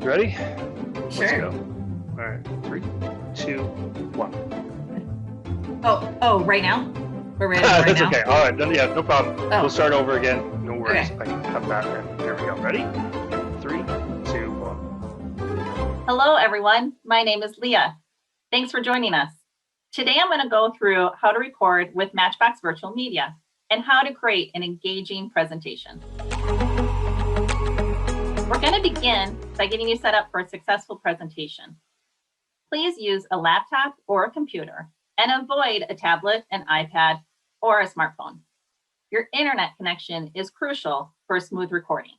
You ready? Sure. Let's go. All right, 3, 2, 1. Oh, right now? We're ready right That's now? okay. All right, yeah, no problem. Oh. We'll start over again. No worries. Okay. I can cut that in. Here we go. Ready? 3, 2, 1. Hello, everyone. My name is Leah. Thanks for joining us. Today, I'm going to go through how to record with Matchbox Virtual Media and how to create an engaging presentation. We're going to begin by getting you set up for a successful presentation. Please use a laptop or a computer and avoid a tablet, an iPad, or a smartphone. Your internet connection is crucial for a smooth recording.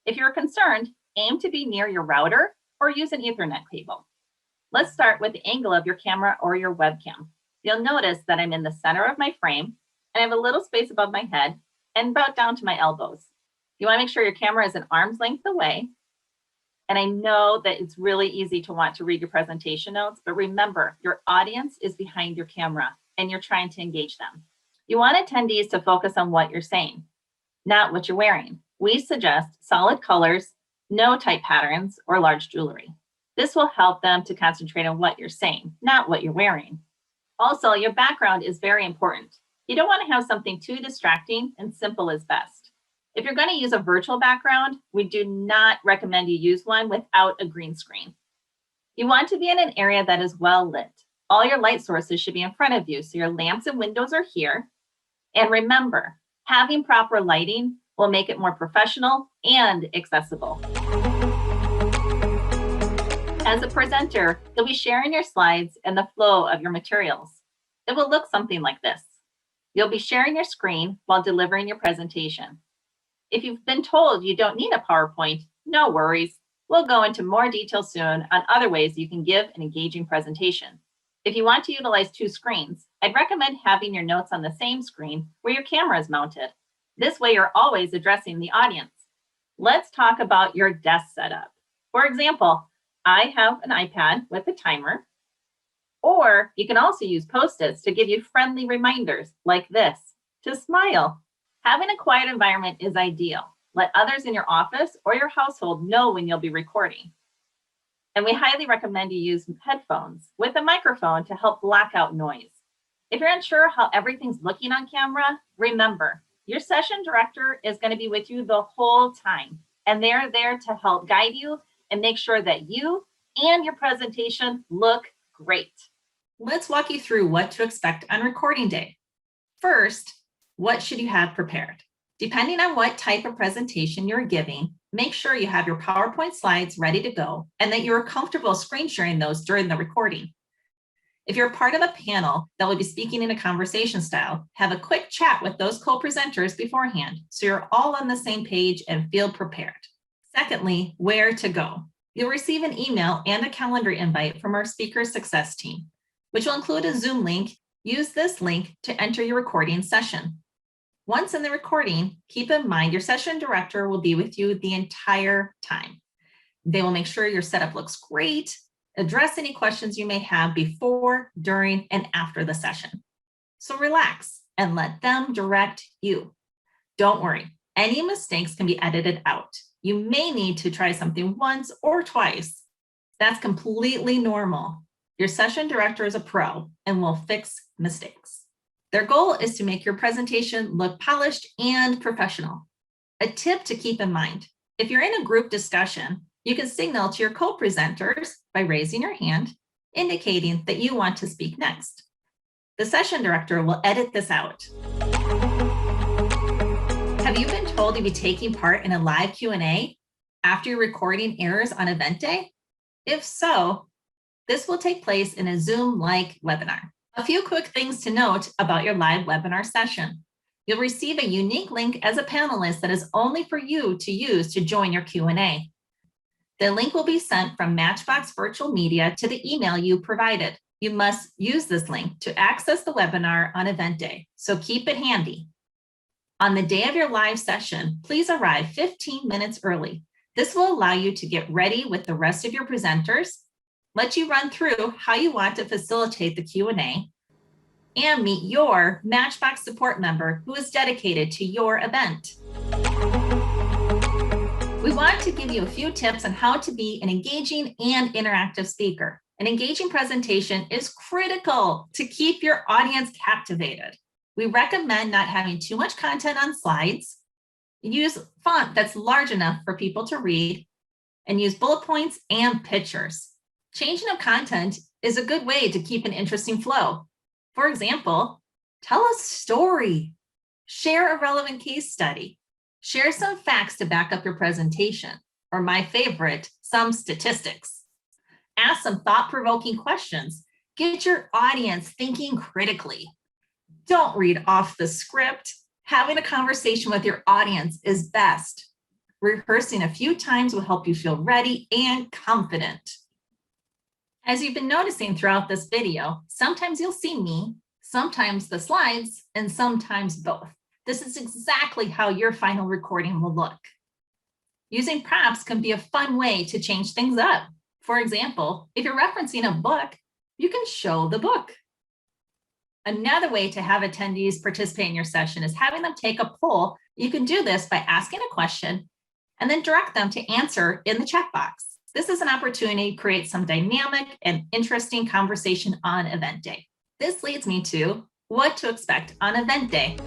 If you're concerned, aim to be near your router or use an Ethernet cable. Let's start with the angle of your camera or your webcam. You'll notice that I'm in the center of my frame and I have a little space above my head and about down to my elbows. You want to make sure your camera is an arm's length away. And I know that it's really easy to want to read your presentation notes, but remember, your audience is behind your camera and you're trying to engage them. You want attendees to focus on what you're saying, not what you're wearing. We suggest solid colors, no tight patterns, or large jewelry. This will help them to concentrate on what you're saying, not what you're wearing. Also, your background is very important. You don't want to have something too distracting, and simple is best. If you're going to use a virtual background, we do not recommend you use one without a green screen. You want to be in an area that is well lit. All your light sources should be in front of you, so your lamps and windows are here. And remember, having proper lighting will make it more professional and accessible. As a presenter, you'll be sharing your slides and the flow of your materials. It will look something like this. You'll be sharing your screen while delivering your presentation. If you've been told you don't need a PowerPoint, no worries. We'll go into more detail soon on other ways you can give an engaging presentation. If you want to utilize 2 screens, I'd recommend having your notes on the same screen where your camera is mounted. This way, you're always addressing the audience. Let's talk about your desk setup. For example, I have an iPad with a timer, or you can also use Post-its to give you friendly reminders like this, to smile. Having a quiet environment is ideal. Let others in your office or your household know when you'll be recording. And we highly recommend you use headphones with a microphone to help block out noise. If you're unsure how everything's looking on camera, remember, your session director is going to be with you the whole time, and they're there to help guide you and make sure that you and your presentation look great. Let's walk you through what to expect on recording day. First, what should you have prepared? Depending on what type of presentation you're giving, make sure you have your PowerPoint slides ready to go and that you're comfortable screen sharing those during the recording. If you're part of a panel that will be speaking in a conversation style, have a quick chat with those co-presenters beforehand so you're all on the same page and feel prepared. Secondly, where to go. You'll receive an email and a calendar invite from our speaker success team, which will include a Zoom link. Use this link to enter your recording session. Once in the recording, keep in mind your session director will be with you the entire time. They will make sure your setup looks great, address any questions you may have before, during, and after the session. So relax and let them direct you. Don't worry, any mistakes can be edited out. You may need to try something once or twice. That's completely normal. Your session director is a pro and will fix mistakes. Their goal is to make your presentation look polished and professional. A tip to keep in mind, if you're in a group discussion, you can signal to your co-presenters by raising your hand, indicating that you want to speak next. The session director will edit this out. Have you been told you'll be taking part in a live Q&A after your recording airs on event day? If so, this will take place in a Zoom-like webinar. A few quick things to note about your live webinar session. You'll receive a unique link as a panelist that is only for you to use to join your Q&A. The link will be sent from Matchbox Virtual Media to the email you provided. You must use this link to access the webinar on event day, so keep it handy. On the day of your live session, please arrive 15 minutes early. This will allow you to get ready with the rest of your presenters, let you run through how you want to facilitate the Q&A, and meet your Matchbox support member who is dedicated to your event. We want to give you a few tips on how to be an engaging and interactive speaker. An engaging presentation is critical to keep your audience captivated. We recommend not having too much content on slides. Use font that's large enough for people to read, and use bullet points and pictures. Changing of content is a good way to keep an interesting flow. For example, tell a story, share a relevant case study, share some facts to back up your presentation, or my favorite, some statistics. Ask some thought-provoking questions. Get your audience thinking critically. Don't read off the script. Having a conversation with your audience is best. Rehearsing a few times will help you feel ready and confident. As you've been noticing throughout this video, sometimes you'll see me, sometimes the slides, and sometimes both. This is exactly how your final recording will look. Using props can be a fun way to change things up. For example, if you're referencing a book, you can show the book. Another way to have attendees participate in your session is having them take a poll. You can do this by asking a question and then direct them to answer in the chat box. This is an opportunity to create some dynamic and interesting conversation on event day. This leads me to what to expect on event day.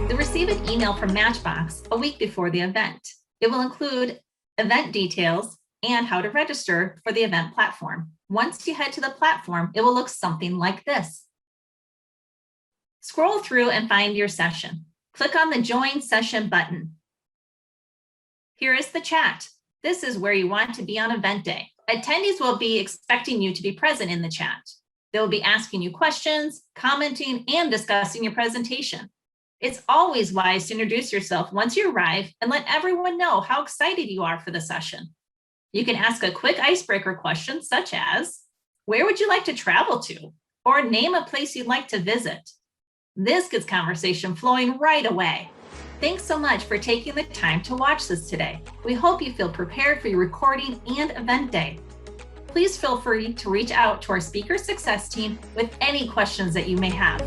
You'll receive an email from Matchbox a week before the event. It will include event details and how to register for the event platform. Once you head to the platform, it will look something like this. Scroll through and find your session. Click on the Join Session button. Here is the chat. This is where you want to be on event day. Attendees will be expecting you to be present in the chat. They will be asking you questions, commenting, and discussing your presentation. It's always wise to introduce yourself once you arrive and let everyone know how excited you are for the session. You can ask a quick icebreaker question such as, where would you like to travel to? Or name a place you'd like to visit. This gets conversation flowing right away. Thanks so much for taking the time to watch this today. We hope you feel prepared for your recording and event day. Please feel free to reach out to our speaker success team with any questions that you may have.